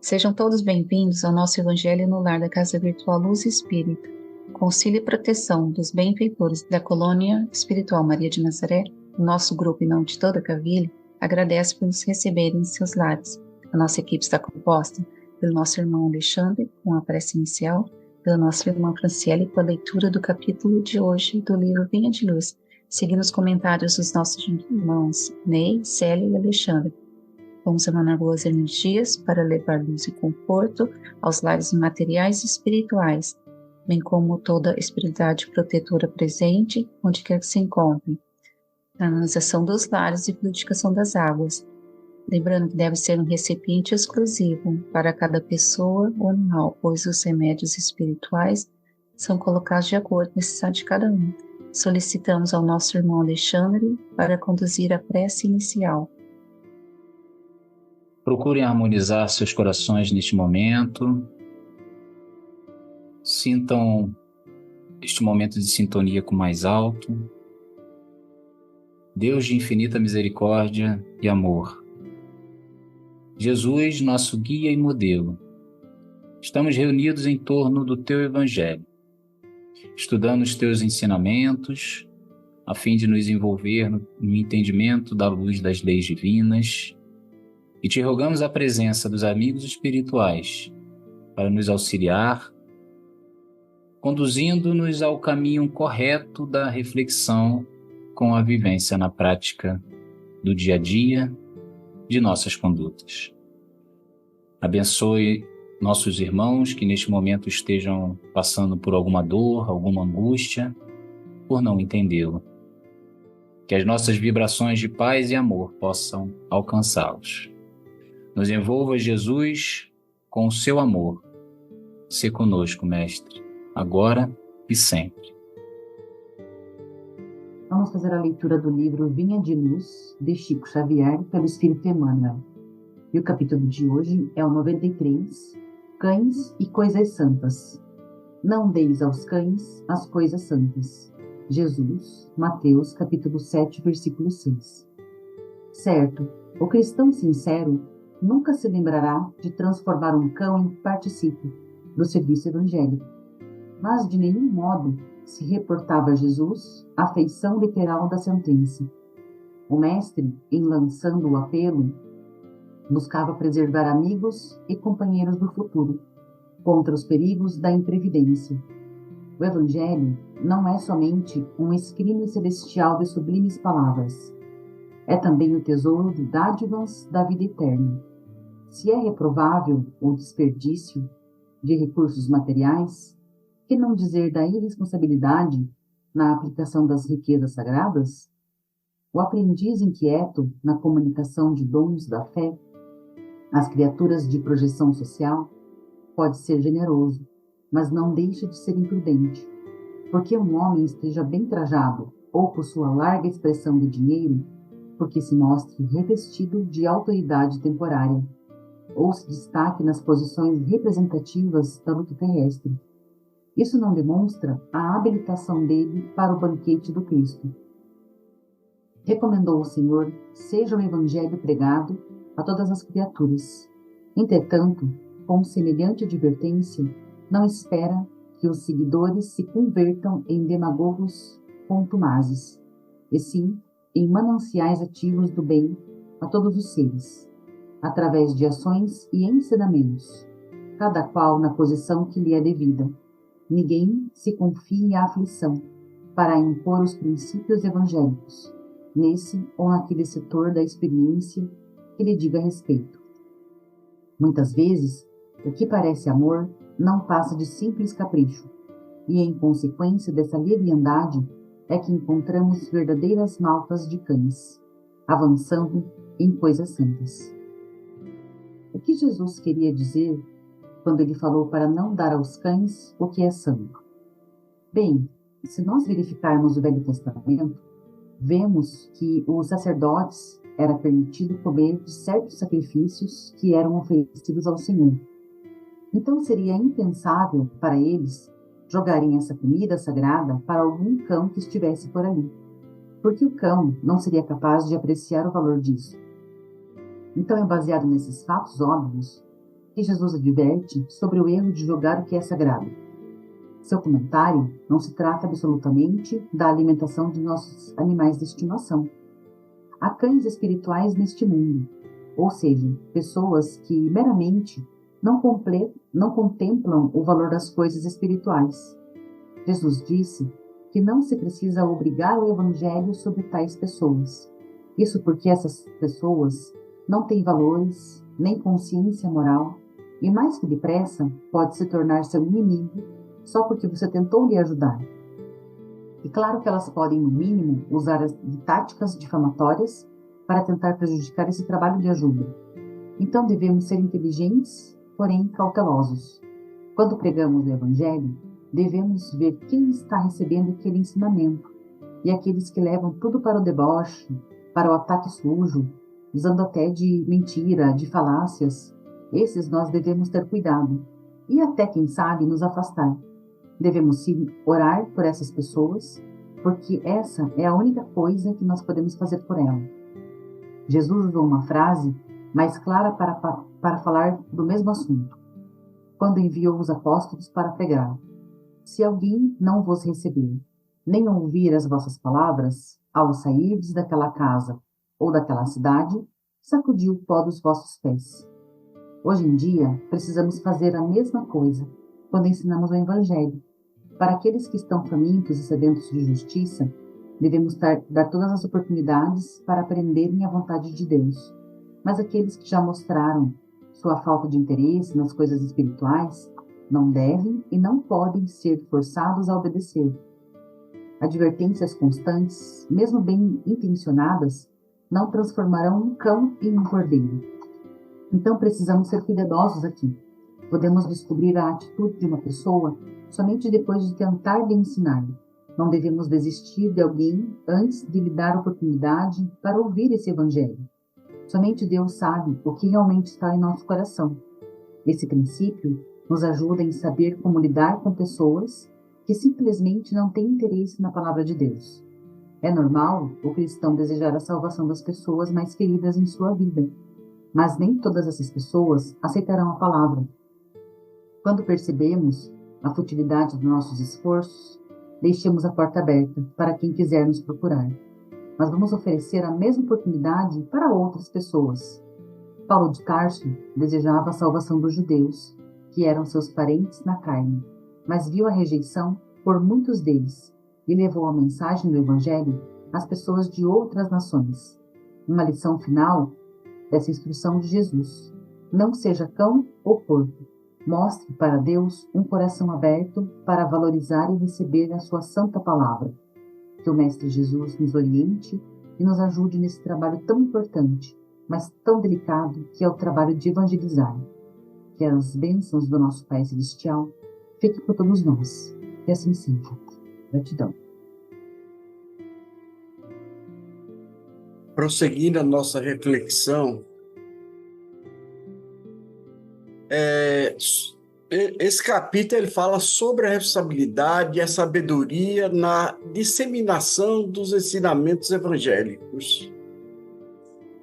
Sejam todos bem-vindos ao nosso Evangelho no Lar da Casa Virtual Luz Espírita, com auxílio e proteção dos benfeitores da Colônia Espiritual Maria de Nazaré. O nosso grupo, em nome de toda a Cavilha, agradece por nos receberem em seus lares. A nossa equipe está composta pelo nosso irmão Alexandre, com a prece inicial, pela nossa irmã Franciele, com a leitura do capítulo de hoje do livro Vinha de Luz, seguindo os comentários dos nossos irmãos Ney, Célia e Alexandre. Vamos emanar boas energias para levar luz e conforto aos lares materiais e espirituais, bem como toda a espiritualidade protetora presente, onde quer que se encontre, na harmonização dos lares e fluidificação das águas. Lembrando que deve ser um recipiente exclusivo para cada pessoa ou animal, pois os remédios espirituais são colocados de acordo com a necessidade de cada um. Solicitamos ao nosso irmão Alexandre para conduzir a prece inicial. Procurem harmonizar seus corações neste momento. Sintam este momento de sintonia com o mais alto. Deus de infinita misericórdia e amor. Jesus, nosso guia e modelo. Estamos reunidos em torno do Teu Evangelho, estudando os Teus ensinamentos, a fim de nos envolver no entendimento da luz das leis divinas, e te rogamos a presença dos amigos espirituais para nos auxiliar, conduzindo-nos ao caminho correto da reflexão com a vivência na prática do dia a dia de nossas condutas. Abençoe nossos irmãos que neste momento estejam passando por alguma dor, alguma angústia, por não entendê-lo. Que as nossas vibrações de paz e amor possam alcançá-los. Nos envolva, Jesus, com o seu amor. Sê conosco, Mestre, agora e sempre. Vamos fazer a leitura do livro Vinha de Luz, de Chico Xavier, pelo Espírito Emmanuel. E o capítulo de hoje é o 93, Cães e Coisas Santas. Não deis aos cães as coisas santas. Jesus, Mateus, capítulo 7, versículo 6. Certo, o cristão sincero nunca se lembrará de transformar um cão em particípio do serviço evangélico, mas de nenhum modo se reportava a Jesus a feição literal da sentença. O mestre, em lançando o apelo, buscava preservar amigos e companheiros do futuro contra os perigos da imprevidência. O Evangelho não é somente um escrime celestial de sublimes palavras, é também o tesouro de dádivas da vida eterna. Se é reprovável o desperdício de recursos materiais, que não dizer da irresponsabilidade na aplicação das riquezas sagradas? O aprendiz inquieto na comunicação de dons da fé, as criaturas de projeção social, pode ser generoso, mas não deixa de ser imprudente, porque um homem esteja bem trajado ou possua larga expressão de dinheiro, porque se mostre revestido de autoridade temporária, ou se destaque nas posições representativas da luta terrestre. Isso não demonstra a habilitação dele para o banquete do Cristo. Recomendou o Senhor, seja o Evangelho pregado a todas as criaturas. Entretanto, com semelhante advertência, não espera que os seguidores se convertam em demagogos contumazes, e sim em mananciais ativos do bem a todos os seres, através de ações e ensinamentos, cada qual na posição que lhe é devida. Ninguém se confie à aflição para impor os princípios evangélicos, nesse ou naquele setor da experiência que lhe diga respeito. Muitas vezes, o que parece amor não passa de simples capricho, e em consequência dessa leviandade é que encontramos verdadeiras maltas de cães, avançando em coisas santas. O que Jesus queria dizer quando ele falou para não dar aos cães o que é santo? Bem, se nós verificarmos o Velho Testamento, vemos que os sacerdotes era permitido comer de certos sacrifícios que eram oferecidos ao Senhor. Então seria impensável para eles jogarem essa comida sagrada para algum cão que estivesse por ali, porque o cão não seria capaz de apreciar o valor disso. Então é baseado nesses fatos óbvios que Jesus adverte sobre o erro de julgar o que é sagrado. Seu comentário não se trata absolutamente da alimentação de nossos animais de estimação. Há cães espirituais neste mundo, ou seja, pessoas que meramente não contemplam o valor das coisas espirituais. Jesus disse que não se precisa obrigar o evangelho sobre tais pessoas. Isso porque essas pessoas não têm valores, nem consciência moral, e mais que depressa pode se tornar seu inimigo só porque você tentou lhe ajudar. E claro que elas podem, no mínimo, usar de táticas difamatórias para tentar prejudicar esse trabalho de ajuda. Então devemos ser inteligentes, porém cautelosos. Quando pregamos o Evangelho, devemos ver quem está recebendo aquele ensinamento, e aqueles que levam tudo para o deboche, para o ataque sujo, usando até de mentira, de falácias, esses nós devemos ter cuidado, e até, quem sabe, nos afastar. Devemos sim orar por essas pessoas, porque essa é a única coisa que nós podemos fazer por ela. Jesus usou uma frase mais clara para falar do mesmo assunto, quando enviou os apóstolos para pregar: se alguém não vos receber, nem ouvir as vossas palavras, ao sairdes daquela casa ou daquela cidade, sacudi o pó dos vossos pés. Hoje em dia, precisamos fazer a mesma coisa quando ensinamos o Evangelho. Para aqueles que estão famintos e sedentos de justiça, devemos dar todas as oportunidades para aprenderem a vontade de Deus. Mas aqueles que já mostraram sua falta de interesse nas coisas espirituais, não devem e não podem ser forçados a obedecer. Advertências constantes, mesmo bem intencionadas, não transformarão um cão em um cordeiro. Então precisamos ser cuidadosos aqui. Podemos descobrir a atitude de uma pessoa somente depois de tentar lhe ensinar. Não devemos desistir de alguém antes de lhe dar oportunidade para ouvir esse Evangelho. Somente Deus sabe o que realmente está em nosso coração. Esse princípio nos ajuda em saber como lidar com pessoas que simplesmente não têm interesse na palavra de Deus. É normal o cristão desejar a salvação das pessoas mais queridas em sua vida, mas nem todas essas pessoas aceitarão a palavra. Quando percebemos a futilidade dos nossos esforços, deixemos a porta aberta para quem quiser nos procurar. Mas vamos oferecer a mesma oportunidade para outras pessoas. Paulo de Tarso desejava a salvação dos judeus, que eram seus parentes na carne, mas viu a rejeição por muitos deles e levou a mensagem do Evangelho às pessoas de outras nações. Uma lição final dessa instrução de Jesus: não seja cão ou porco. Mostre para Deus um coração aberto para valorizar e receber a sua santa palavra. Que o Mestre Jesus nos oriente e nos ajude nesse trabalho tão importante, mas tão delicado, que é o trabalho de evangelizar. Que as bênçãos do nosso Pai Celestial fiquem por todos nós. Que assim seja. Gratidão. Prosseguindo a nossa reflexão, esse capítulo ele fala sobre a responsabilidade e a sabedoria na disseminação dos ensinamentos evangélicos.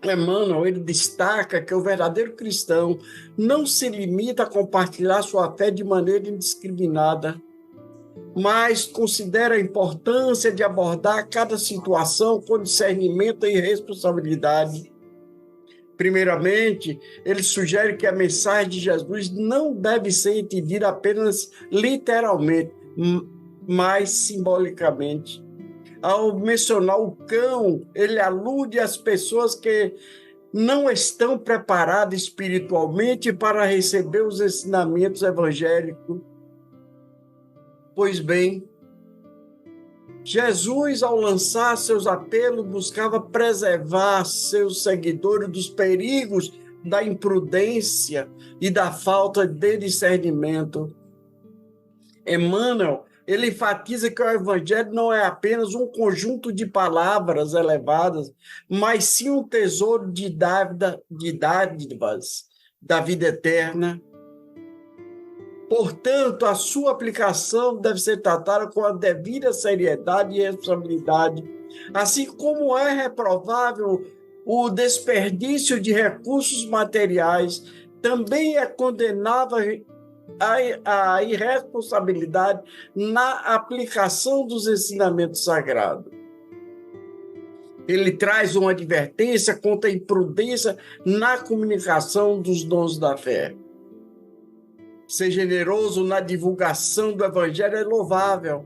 Emmanuel, ele destaca que o verdadeiro cristão não se limita a compartilhar sua fé de maneira indiscriminada, mas considera a importância de abordar cada situação com discernimento e responsabilidade. Primeiramente, ele sugere que a mensagem de Jesus não deve ser entendida apenas literalmente, mas simbolicamente. Ao mencionar o cão, ele alude às pessoas que não estão preparadas espiritualmente para receber os ensinamentos evangélicos. Pois bem, Jesus, ao lançar seus apelos, buscava preservar seus seguidores dos perigos da imprudência e da falta de discernimento. Emmanuel, ele enfatiza que o Evangelho não é apenas um conjunto de palavras elevadas, mas sim um tesouro de dádivas da vida eterna. Portanto, a sua aplicação deve ser tratada com a devida seriedade e responsabilidade, assim como é reprovável o desperdício de recursos materiais também condenava a irresponsabilidade na aplicação dos ensinamentos sagrados. Ele traz uma advertência contra a imprudência na comunicação dos dons da fé. Ser generoso na divulgação do Evangelho é louvável,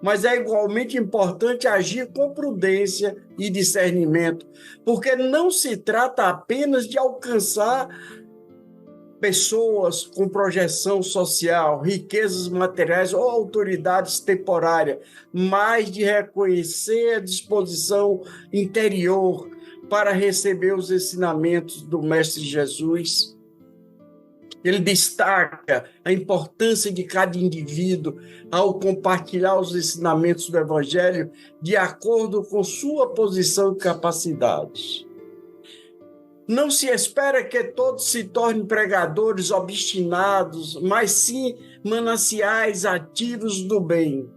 mas é igualmente importante agir com prudência e discernimento, porque não se trata apenas de alcançar pessoas com projeção social, riquezas materiais ou autoridades temporárias, mas de reconhecer a disposição interior para receber os ensinamentos do Mestre Jesus. Ele destaca a importância de cada indivíduo ao compartilhar os ensinamentos do Evangelho de acordo com sua posição e capacidades. Não se espera que todos se tornem pregadores obstinados, mas sim mananciais ativos do bem,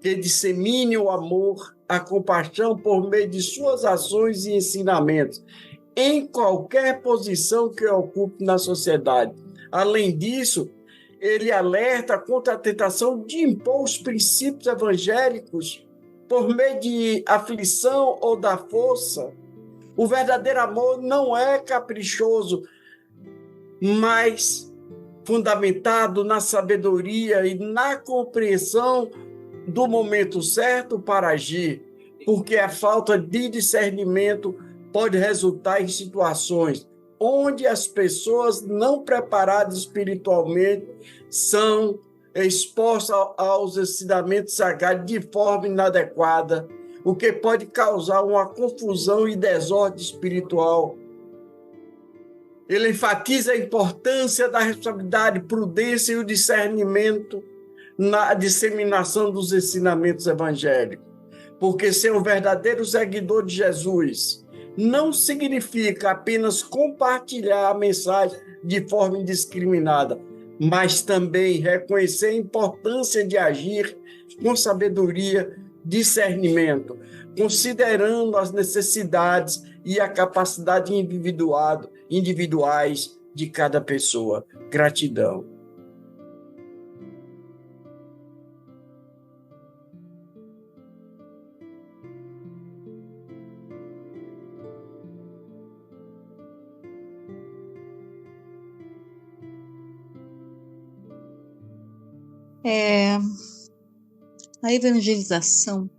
que disseminem o amor, a compaixão por meio de suas ações e ensinamentos, em qualquer posição que ocupe na sociedade. Além disso, ele alerta contra a tentação de impor os princípios evangélicos por meio de aflição ou da força. O verdadeiro amor não é caprichoso, mas fundamentado na sabedoria e na compreensão do momento certo para agir, porque a falta de discernimento pode resultar em situações onde as pessoas não preparadas espiritualmente são expostas aos ensinamentos sagrados de forma inadequada, o que pode causar uma confusão e desordem espiritual. Ele enfatiza a importância da responsabilidade, prudência e o discernimento na disseminação dos ensinamentos evangélicos. Porque ser um verdadeiro seguidor de Jesus não significa apenas compartilhar a mensagem de forma indiscriminada, mas também reconhecer a importância de agir com sabedoria, discernimento, considerando as necessidades e a capacidade individuais de cada pessoa. Gratidão. A evangelização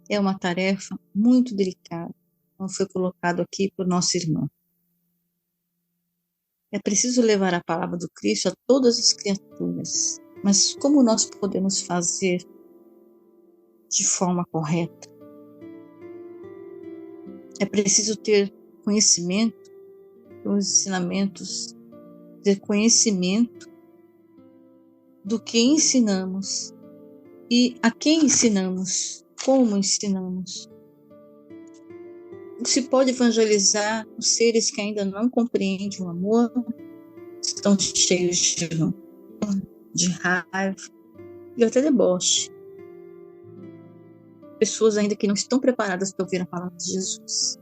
é uma tarefa muito delicada, como foi colocado aqui por nossa irmã. É preciso levar a palavra do Cristo a todas as criaturas, mas como nós podemos fazer de forma correta? É preciso ter conhecimento dos ensinamentos, ter conhecimento do que ensinamos e a quem ensinamos, como ensinamos. Se pode evangelizar os seres que ainda não compreendem o amor, estão cheios de raiva e até deboche. Pessoas ainda que não estão preparadas para ouvir a palavra de Jesus.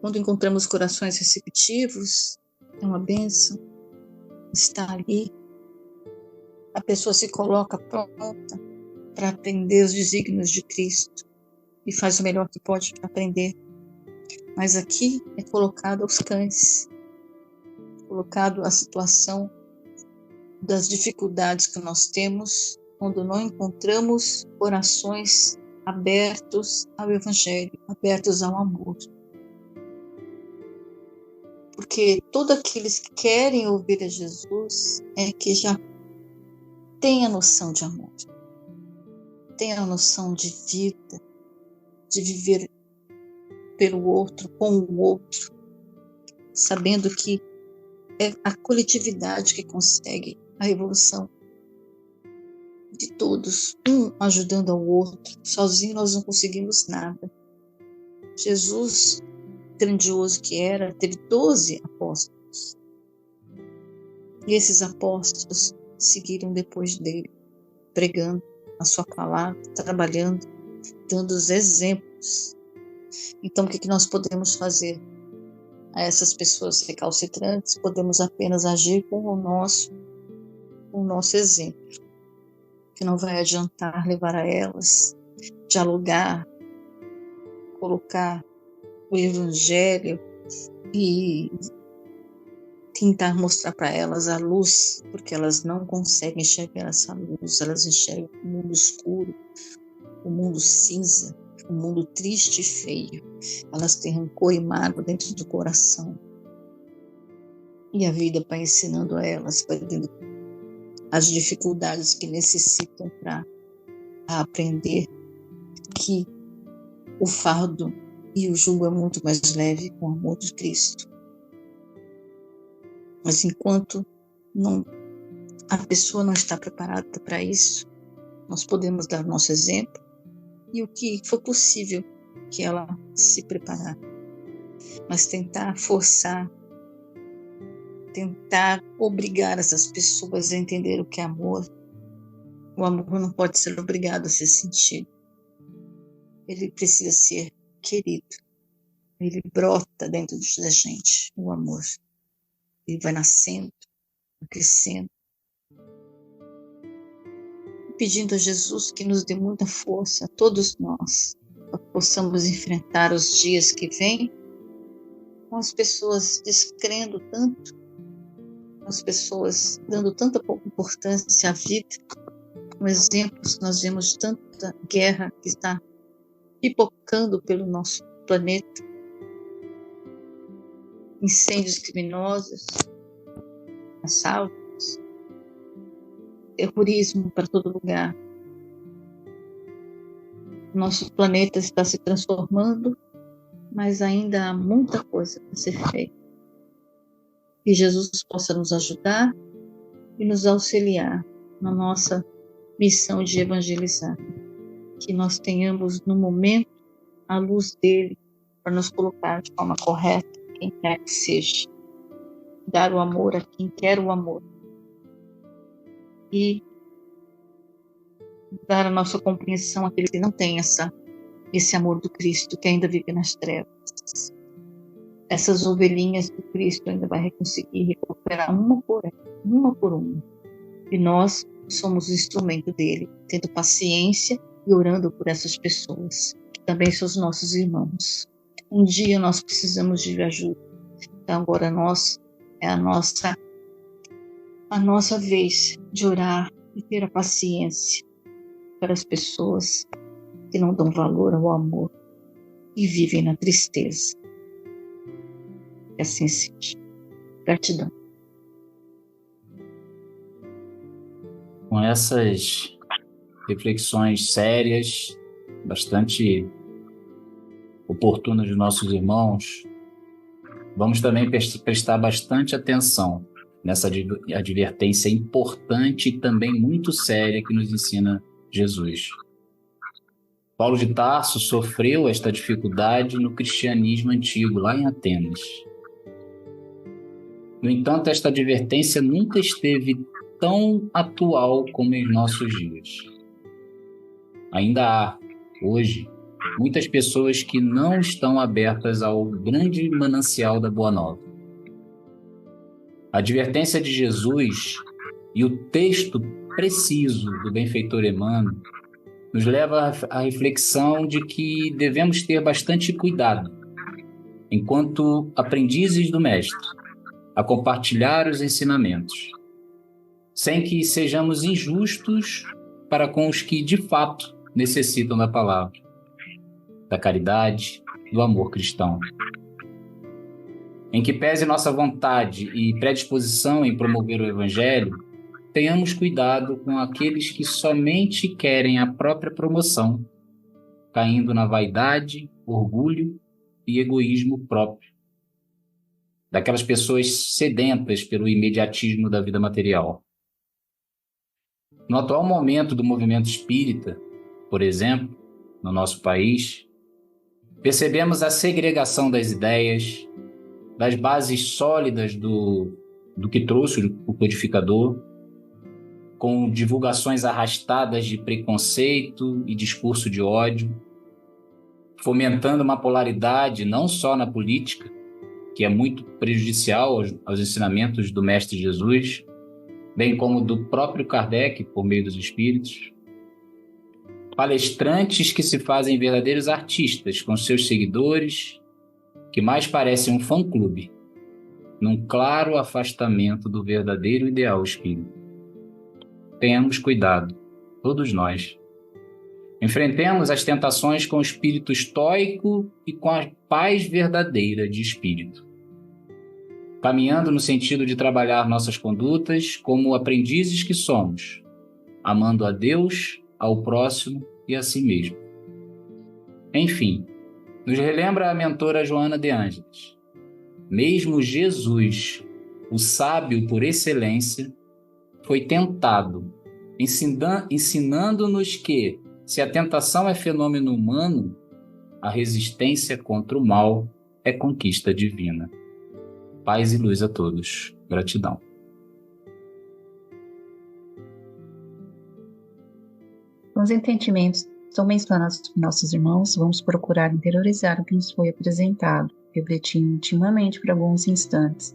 Quando encontramos corações receptivos, é uma bênção estar ali. A pessoa se coloca pronta para aprender os desígnios de Cristo e faz o melhor que pode para aprender. Mas aqui é colocado aos cães, colocado a situação das dificuldades que nós temos quando não encontramos corações abertos ao Evangelho, abertos ao amor. Porque todos aqueles que querem ouvir a Jesus é que já tem a noção de amor, tem a noção de vida, de viver pelo outro, com o outro, sabendo que é a coletividade que consegue a evolução de todos, um ajudando ao outro. Sozinho nós não conseguimos nada. Jesus, grandioso que era, teve 12 apóstolos. E esses apóstolos seguiram depois dele, pregando a sua palavra, trabalhando, dando os exemplos. Então, o que nós podemos fazer? a essas pessoas recalcitrantes, podemos apenas agir com o nosso exemplo, que não vai adiantar levar a elas, dialogar, colocar o Evangelho e tentar mostrar para elas a luz, porque elas não conseguem enxergar essa luz, elas enxergam o mundo escuro, o mundo cinza, o mundo triste e feio. Elas têm rancor e mágoa dentro do coração. E a vida vai ensinando a elas, vai dando as dificuldades que necessitam para aprender que o fardo e o jugo é muito mais leve com o amor de Cristo. Mas enquanto a pessoa não está preparada para isso, nós podemos dar o nosso exemplo e o que for possível que ela se preparar. Mas tentar forçar, tentar obrigar essas pessoas a entender o que é amor. O amor não pode ser obrigado a ser sentido. Ele precisa ser querido. Ele brota dentro da gente, o amor. Ele vai nascendo, crescendo. Pedindo a Jesus que nos dê muita força, a todos nós, para que possamos enfrentar os dias que vêm, com as pessoas descrendo tanto, com as pessoas dando tanta pouca importância à vida. Com exemplos, nós vemos tanta guerra que está pipocando pelo nosso planeta, incêndios criminosos, assaltos, terrorismo para todo lugar. Nosso planeta está se transformando, mas ainda há muita coisa para ser feita. Que Jesus possa nos ajudar e nos auxiliar na nossa missão de evangelizar. Que nós tenhamos, no momento, a luz dele para nos colocar de forma correta, quem quer que seja. Dar o amor a quem quer o amor. E dar a nossa compreensão àquele que não tem esse amor do Cristo, que ainda vive nas trevas. Essas ovelhinhas do Cristo ainda vai conseguir recuperar uma por uma. E nós somos o instrumento dele, tendo paciência e orando por essas pessoas, que também são os nossos irmãos. Um dia nós precisamos de ajuda. Então agora é a nossa vez de orar e ter a paciência para as pessoas que não dão valor ao amor e vivem na tristeza. Que assim seja. Gratidão. Com essas reflexões sérias, bastante oportunas de nossos irmãos, vamos também prestar bastante atenção nessa advertência importante e também muito séria que nos ensina Jesus. Paulo de Tarso sofreu esta dificuldade no cristianismo antigo, lá em Atenas. No entanto, esta advertência nunca esteve tão atual como em nossos dias. Ainda há, hoje, muitas pessoas que não estão abertas ao grande manancial da Boa Nova. A advertência de Jesus e o texto preciso do benfeitor Emmanuel nos leva à reflexão de que devemos ter bastante cuidado, enquanto aprendizes do Mestre, a compartilhar os ensinamentos, sem que sejamos injustos para com os que, de fato, necessitam da palavra, da caridade, do amor cristão. Em que pese nossa vontade e predisposição em promover o Evangelho, tenhamos cuidado com aqueles que somente querem a própria promoção, caindo na vaidade, orgulho e egoísmo próprio, daquelas pessoas sedentas pelo imediatismo da vida material. No atual momento do movimento espírita, por exemplo, no nosso país, percebemos a segregação das ideias, das bases sólidas do que trouxe o codificador, com divulgações arrastadas de preconceito e discurso de ódio, fomentando uma polaridade não só na política, que é muito prejudicial aos ensinamentos do Mestre Jesus, bem como do próprio Kardec, por meio dos espíritos. Palestrantes que se fazem verdadeiros artistas com seus seguidores, que mais parecem um fã-clube, num claro afastamento do verdadeiro ideal espírita. Tenhamos cuidado, todos nós. Enfrentemos as tentações com o espírito estoico e com a paz verdadeira de espírito, caminhando no sentido de trabalhar nossas condutas como aprendizes que somos, amando a Deus, ao próximo e a si mesmo. Enfim, nos relembra a mentora Joana de Ângeles. Mesmo Jesus, o sábio por excelência, foi tentado, ensinando-nos que, se a tentação é fenômeno humano, a resistência contra o mal é conquista divina. Paz e luz a todos. Gratidão. Os entendimentos tão bem explanados por nossos irmãos, vamos procurar interiorizar o que nos foi apresentado, refletindo intimamente por alguns instantes.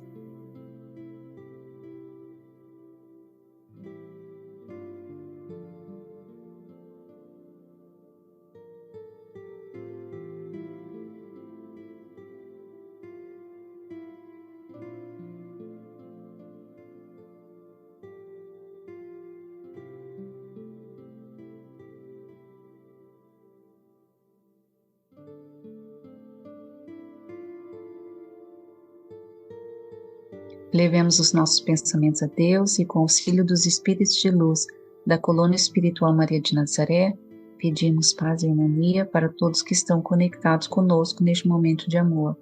Levemos os nossos pensamentos a Deus e, com o auxílio dos Espíritos de Luz da Colônia Espiritual Maria de Nazaré, pedimos paz e harmonia para todos que estão conectados conosco neste momento de amor,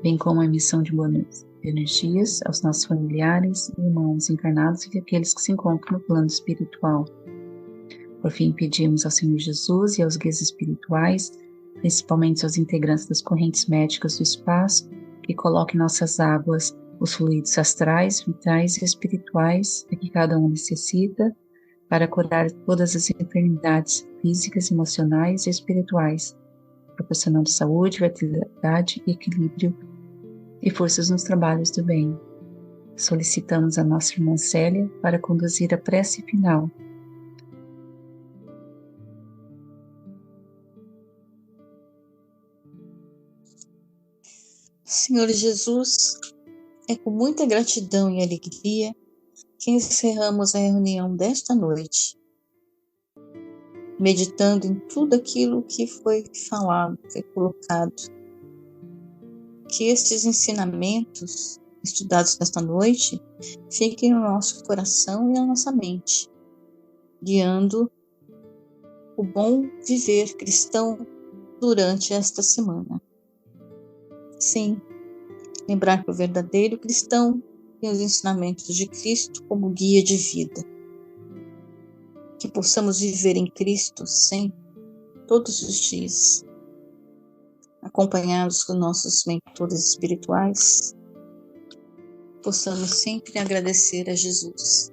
bem como a emissão de boas energias aos nossos familiares, irmãos encarnados e aqueles que se encontram no plano espiritual. Por fim, pedimos ao Senhor Jesus e aos guias espirituais, principalmente aos integrantes das correntes médicas do espaço, que coloquem nossas águas os fluidos astrais, vitais e espirituais a que cada um necessita para curar todas as enfermidades físicas, emocionais e espirituais, proporcionando saúde, vitalidade, equilíbrio e forças nos trabalhos do bem. Solicitamos a nossa irmã Célia para conduzir a prece final. Senhor Jesus, é com muita gratidão e alegria que encerramos a reunião desta noite, meditando em tudo aquilo que foi falado, foi colocado. Que estes ensinamentos estudados nesta noite fiquem no nosso coração e na nossa mente, guiando o bom viver cristão durante esta semana. Sim, lembrar que o verdadeiro cristão tem os ensinamentos de Cristo como guia de vida. Que possamos viver em Cristo sempre, todos os dias, acompanhados com nossos mentores espirituais, possamos sempre agradecer a Jesus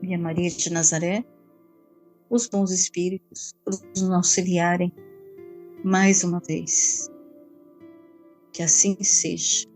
e a Maria de Nazaré, os bons espíritos, por nos auxiliarem mais uma vez. Que assim seja.